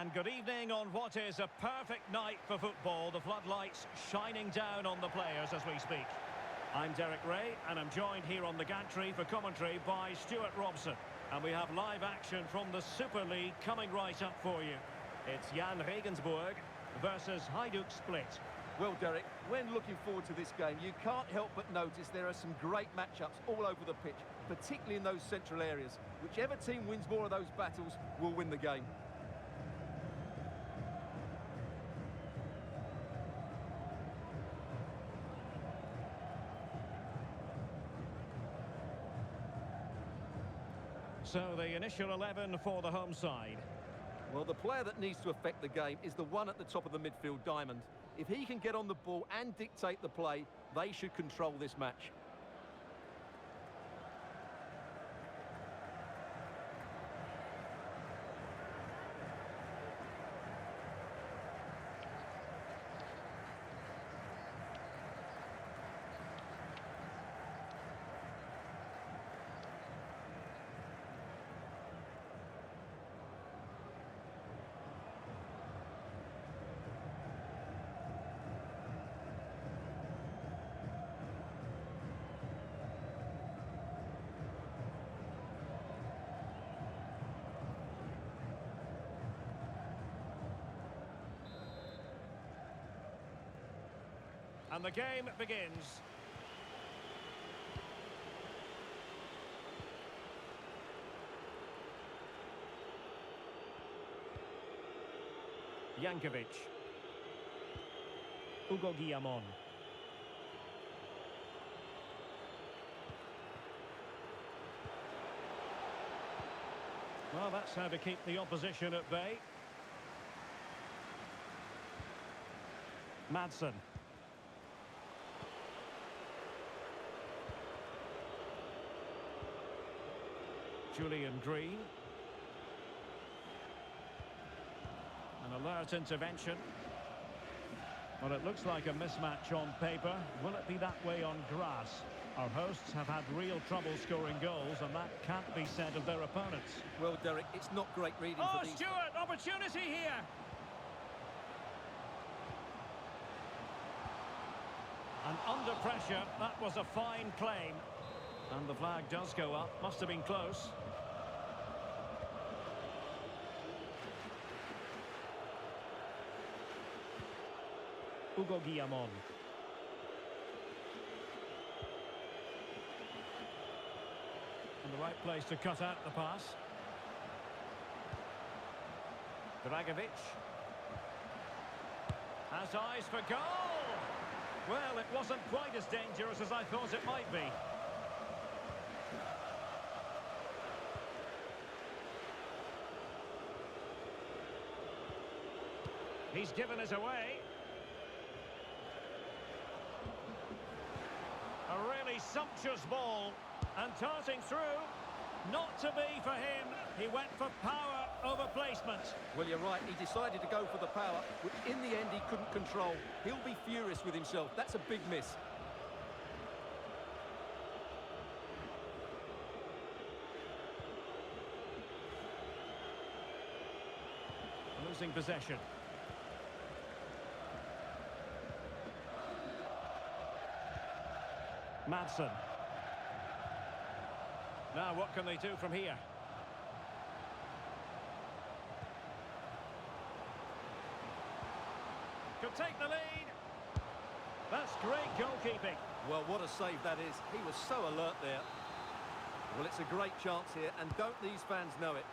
And good evening on what is a perfect night for football. The floodlights shining down on the players as we speak. I'm Derek Ray, and I'm joined here on the gantry for commentary by Stuart Robson. And we have live action from the Super League coming right up for you. It's Jan Regensburg versus HAJDUK Split. Well, Derek, when looking forward to this game, you can't help but notice there are some great matchups all over the pitch, particularly in those central areas. Whichever team wins more of those battles will win the game. So the initial 11 for the home side. Well, the player that needs to affect the game is the one at the top of the midfield diamond. If he can get on the ball and dictate the play, they should control this match. And the game begins. Jankovic. Hugo Guillamon. Well, that's how to keep the opposition at bay. Madsen. Julian Green. An alert intervention. Well, it looks like a mismatch on paper. Will it be that way on grass? Our hosts have had real trouble scoring goals, and that can't be said of their opponents. Well, Derek, it's not great reading for these... Oh, Stuart, opportunity here! And under pressure, that was a fine claim. And the flag does go up. Must have been close. Hugo Guillamon. In the right place to cut out the pass. Dragovic. Has eyes for goal! Well, it wasn't quite as dangerous as I thought it might be. He's given us away. A really sumptuous ball. And darting through. Not to be for him. He went for power over placement. Well, you're right. He decided to go for the power, which in the end he couldn't control. He'll be furious with himself. That's a big miss. Losing possession. Madsen. Now what can they do from here? Could take the lead. That's great goalkeeping. Well, what a save that is. He was so alert there. Well, it's a great chance here, and don't these fans know it?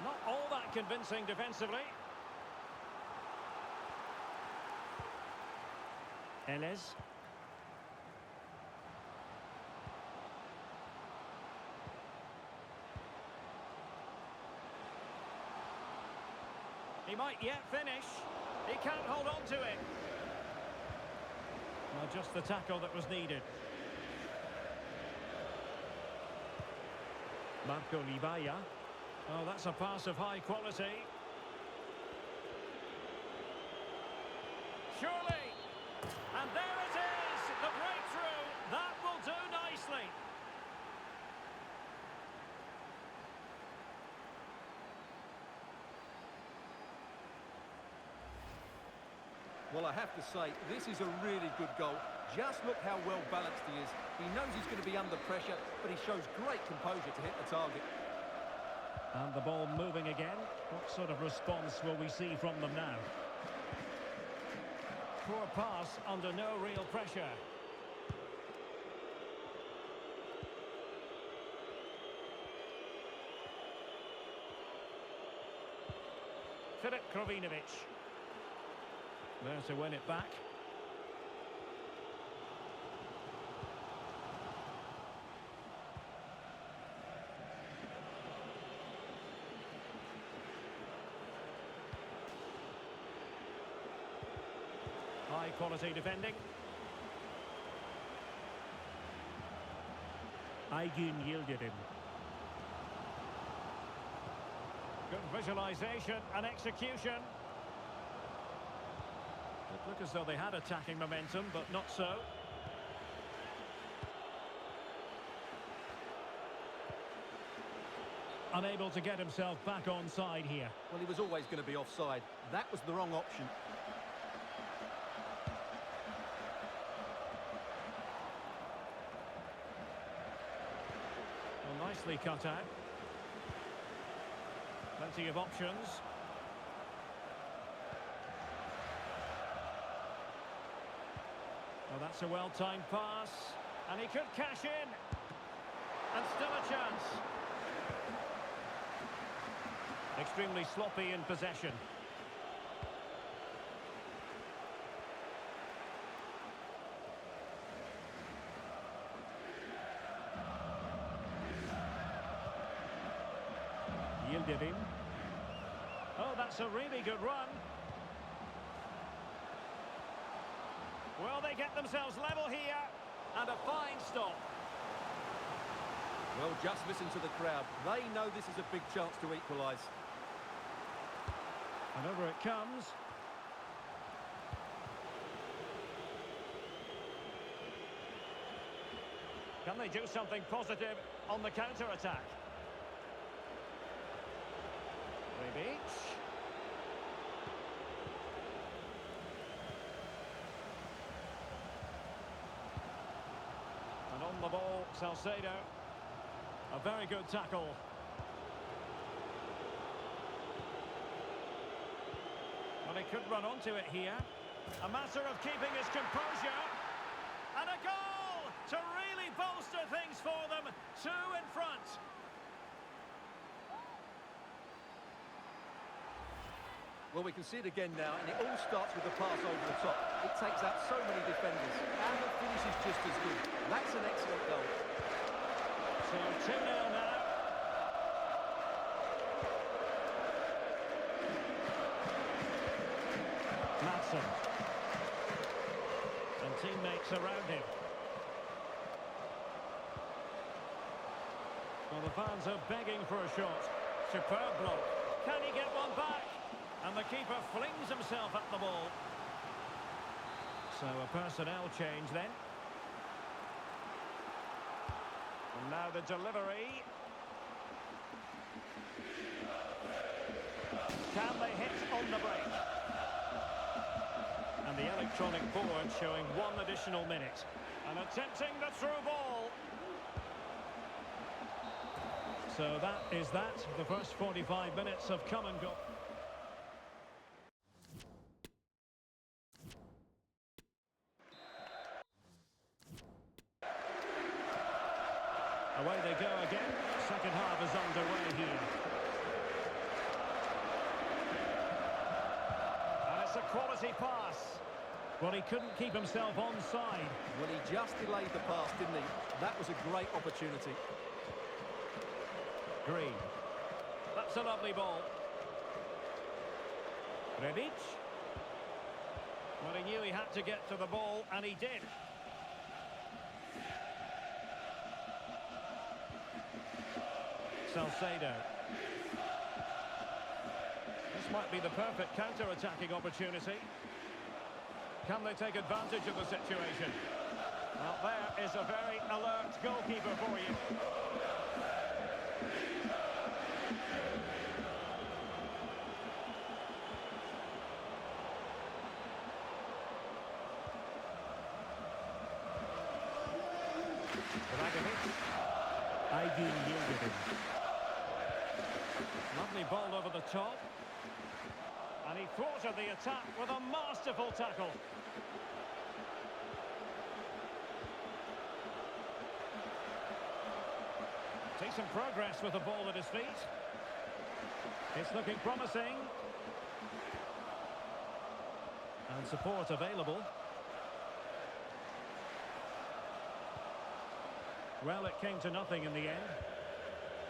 Not all that convincing defensively. Ellis. He might yet finish. He can't hold on to it. Well, just the tackle that was needed. Gol Livaje. Oh, that's a pass of high quality. Surely. And there it is. The breakthrough. That will do nicely. Well, I have to say, this is a really good goal. Just look how well balanced he is. He knows he's going to be under pressure, but he shows great composure to hit the target. And the ball moving again. What sort of response will we see from them now? Poor pass under no real pressure. Filip Krovinovic. There to win it back. High quality defending. Aygün Yildirim. Good visualisation and execution. It looked as though they had attacking momentum, but not so. Unable to get himself back on side here. Well, he was always going to be offside. That was the wrong option. Well, nicely cut out. Plenty of options. Well, that's a well-timed pass. And he could cash in. And still a chance. Extremely sloppy in possession. Yildirim. Oh, that's a really good run. Well, they get themselves level here. And a fine stop. Well, just listen to the crowd. They know this is a big chance to equalise. And over it comes. Can they do something positive on the counter-attack? Rebic. And on the ball, Salcedo. A very good tackle. Well, he could run onto it here. A matter of keeping his composure. And a goal to really bolster things for them. 2 in front. Well, we can see it again now, and it all starts with the pass over the top. It takes out so many defenders, and the finish is just as good. That's an excellent goal. So 2-0 now. Madsen. And teammates around him. Well, the fans are begging for a shot. Superb block. Can he get one back? And the keeper flings himself at the ball. So a personnel change then. And now the delivery. Can they hit on the break? And the electronic board showing 1 additional minute. And attempting the through ball. So that is that. The first 45 minutes have come and gone. Away they go again. Second half is underway here. And it's a quality pass. Well, he couldn't keep himself onside. Well, he just delayed the pass, didn't he? That was a great opportunity. Green. That's a lovely ball. Rebic. Well, he knew he had to get to the ball, and he did. Salcedo. This might be the perfect counter-attacking opportunity. Can they take advantage of the situation? Well, there is a very alert goalkeeper for you. Lovely ball over the top. And he thwarted the attack with a masterful tackle. Decent progress with the ball at his feet. It's looking promising. And support available. Well, it came to nothing in the end.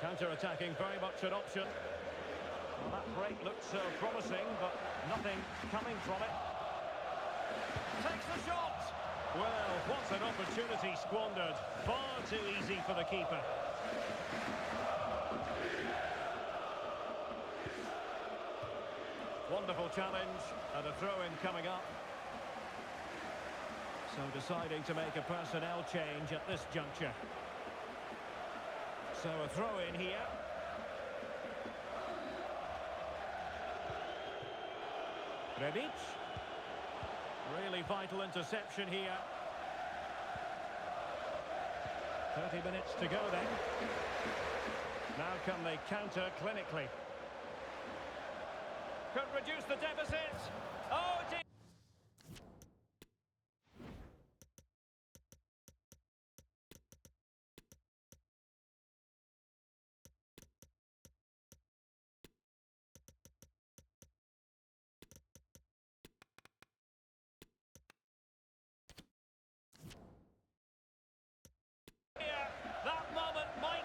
Counter-attacking very much an option. Well, that break looked so promising, but nothing coming from it. Takes the shot! Well, what an opportunity squandered. Far too easy for the keeper. Wonderful challenge, and a throw-in coming up. So deciding to make a personnel change at this juncture. So a throw-in here. Rebic. Really vital interception here. 30 minutes to go then. Now can they counter clinically? Could reduce the deficit. Oh dear.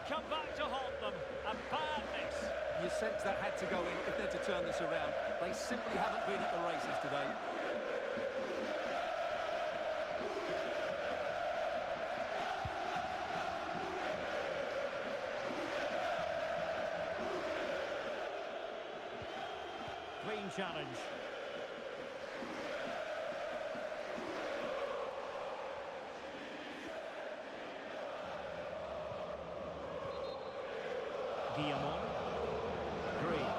Come back to haunt them. A bad miss. You sense that had to go in if they're to turn this around. They simply haven't been at the races today. Clean challenge. Guillamon. Green.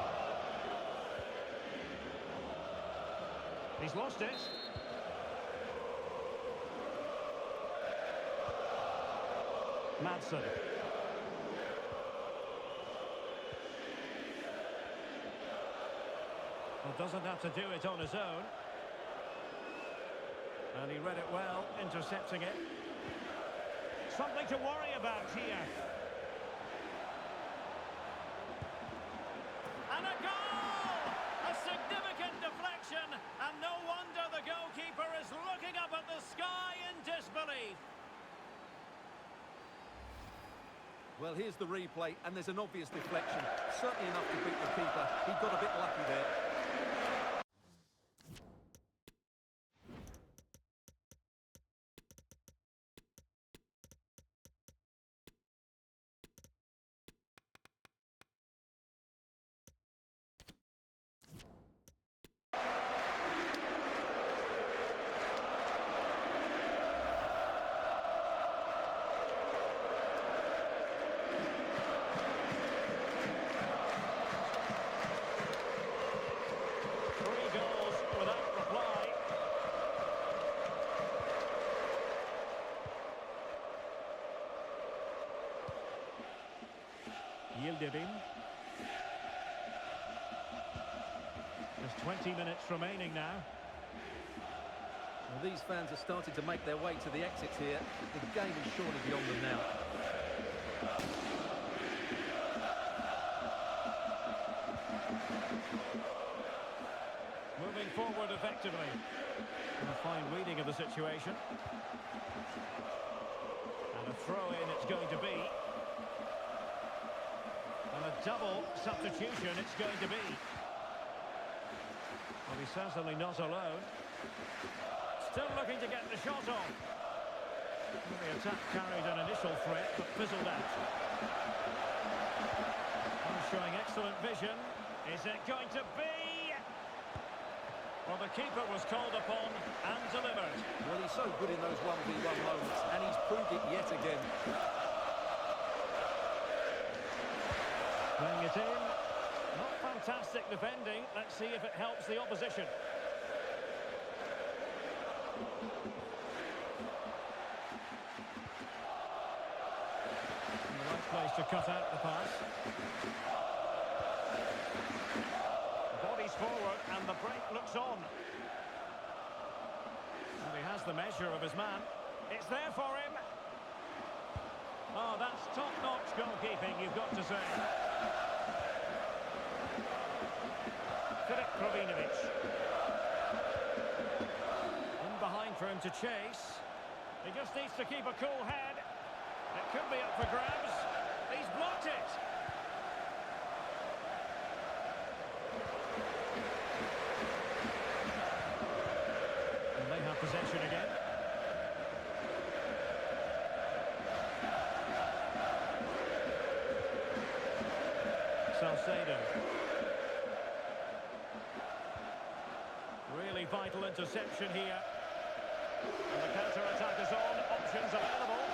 He's lost it. Madsen. Well, doesn't have to do it on his own. And he read it well, intercepting it. Something to worry about here. And a goal! A significant deflection, and no wonder the goalkeeper is looking up at the sky in disbelief. Well, here's the replay, and there's an obvious deflection. Certainly enough to beat the keeper. He got a bit lucky there. Yielded in. There's 20 minutes remaining now. Well, these fans are starting to make their way to the exits here. The game is surely beyond them now. Moving forward effectively. And a fine reading of the situation. And a throw-in it's going to be. And a double substitution it's going to be. Well, he's certainly not alone. Still looking to get the shot on. Well, the attack carried an initial threat, but fizzled out. Oh, showing excellent vision. Is it going to be? Well, the keeper was called upon and delivered. Well, he's so good in those 1v1 moments, and he's proved it yet again. Playing it in. Not fantastic defending. Let's see if it helps the opposition. In the right Place to cut out the pass. Bodies forward and the break looks on. And he has the measure of his man. It's there for him. Oh, that's top-notch goalkeeping, you've got to say. Krovinovic. In behind for him to chase. He just needs to keep a cool head. It could be up for grabs. He's blocked it. And they have possession again. Sego. Really vital interception here. And the counter-attack is on. Options available.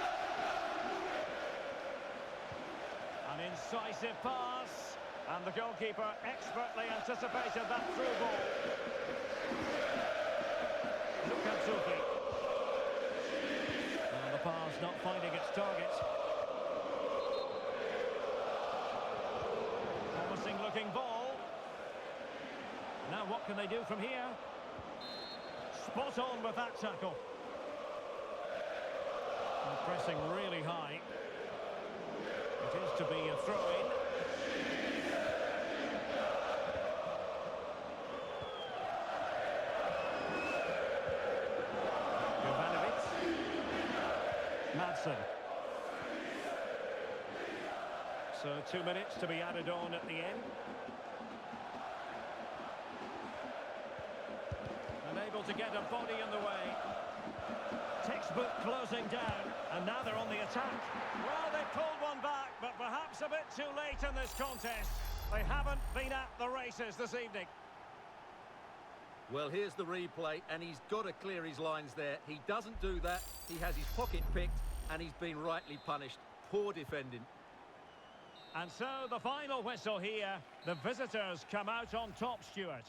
An incisive pass. And the goalkeeper expertly anticipated that through ball. Lukaku. And the pass not finding its target. Promising looking ball. Now what can they do from here? Spot on with that tackle. And pressing really high. It is to be a throw-in. Madsen. So 2 minutes to be added on at the end. Unable to get a body in the way. Textbook closing down, and now they're on the attack. Well, they pulled one back, but perhaps a bit too late in this contest. They haven't been at the races this evening. Well, here's the replay, and he's got to clear his lines there. He doesn't do that. He has his pocket picked, and he's been rightly punished. Poor defending. And so the final whistle here. The visitors come out on top, Stuart.